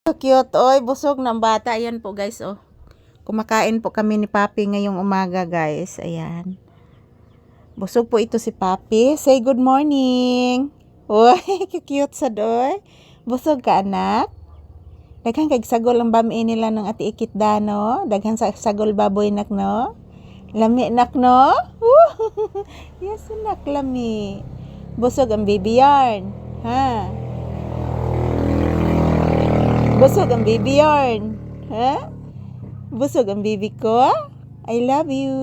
Cute, oy, busog ng bata. Ayan po guys, oh. Kumakain po kami ni Papi ngayong umaga guys. Ayan. Busog po ito si Papi. Say good morning. Uy, cute sa doy. Busog ka anak? Daghan kag sagol ang bami nila ng ati ikitda no. Daghan sa sagol baboy nak no. Lami nak no. Yes nak lami. Busog ang baby yarn. Ha? Busog ang baby yarn. Ha? Busog ang baby ko? I love you.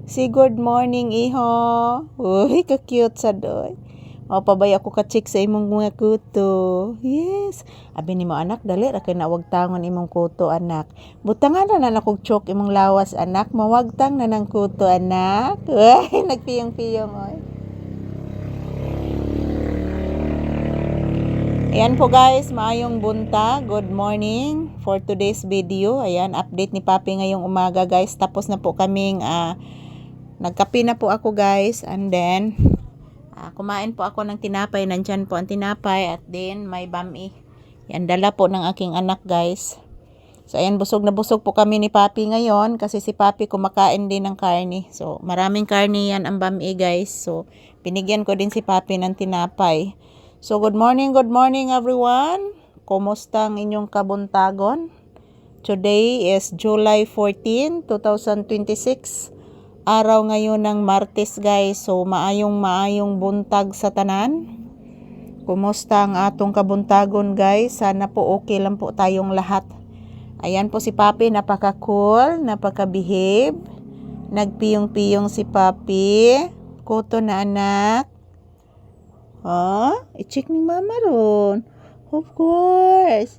Say good morning, iho. Uy, ka-cute sa doy. O, pabay ako ka-check sa imong mga kuto. Yes. Abi ni mo anak, dali, ra kay nawag tangon imong kuto, anak. Butangan na akong chok imong lawas, anak. Mawagtang na ng kuto, anak. Uy, nagpiyong-piyong, oy. Ayan po guys, maayong bunta. Good morning for today's video. Ayan, update ni Papi ngayong umaga guys. Tapos na po kaming nagkape na po ako guys. And then, kumain po ako ng tinapay. Nandyan po ang tinapay at then may bami. Yan, dala po ng aking anak guys. So ayan, busog na busog po kami ni Papi ngayon. Kasi si Papi kumakain din ng karne. So maraming karne yan ang bami guys. So binigyan ko din si Papi ng tinapay. So good morning everyone. Kumusta ang inyong kabuntagon? Today is July 14, 2026. Araw ngayon ng Martes guys. So maayong buntag sa tanan. Kumusta ang atong kabuntagon guys? Sana po okay lang po tayong lahat. Ayan po si Papi, napaka-cool, napaka-behave. Nagpiyong-piyong si Papi. Kuto na anak. I-check ni mama ron. Of course.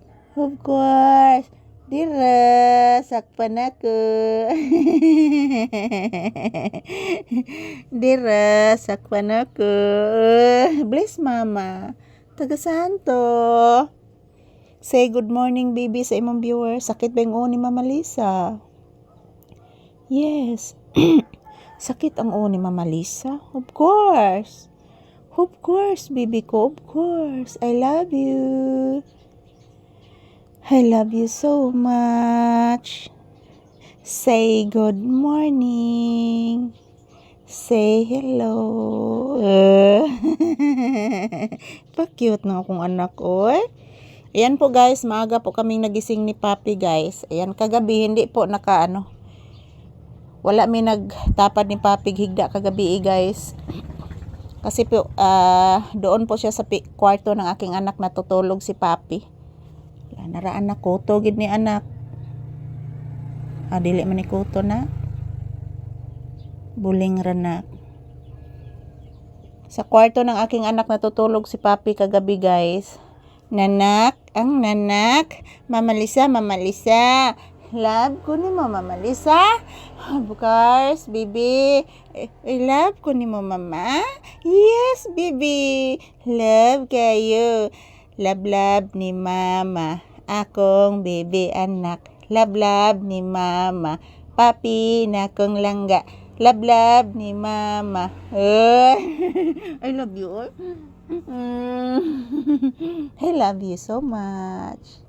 Dira, sakpan ako. Dira, sakpan ako. Bless mama. Tagasahan to. Say good morning baby sa imong viewers. Sakit ba yung ni Mama Lisa? Yes. Sakit ang ni Mama Lisa? Of course. Of course, baby ko. Of course. I love you. I love you so much. Say good morning. Say hello. Pa-cute na akong anak, oy. Ayan po guys, maaga po kaming nagising ni Papi guys. Ayan, kagabi hindi po wala may nagtapad ni Papi higda kagabi guys. Kasi po, doon po siya sa kwarto ng aking anak natutulog si Papi. Naraan na kuto, gid ni anak. Dili man ni kuto na. Buling ranak. Sa kwarto ng aking anak natutulog si Papi kagabi guys. Nanak, ang nanak. Mama Lisa. Love ko ni mo, Mama Lisa. Of course, baby. I love ko ni mo, Mama. Yes, baby. Love kayo. Love ni Mama. Akong baby anak. Love ni Mama. Papi na kong langga. Love ni Mama. I love you. I love you so much.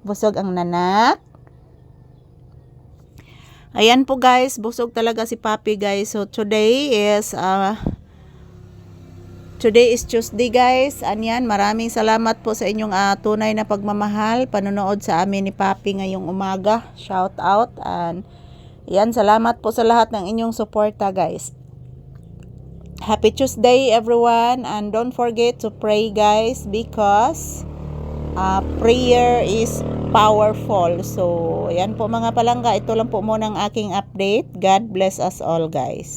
Busog ang nanak. Ayan po guys, busog talaga si Papi guys. So today is Tuesday guys. Anyan, maraming salamat po sa inyong tunay na pagmamahal, panonood sa amin ni Papi ngayong umaga. Shout out and yan, salamat po sa lahat ng inyong suporta guys. Happy Tuesday everyone and don't forget to pray guys because prayer is powerful. So, yan po mga palangga. Ito lang po muna ang aking update. God bless us all guys.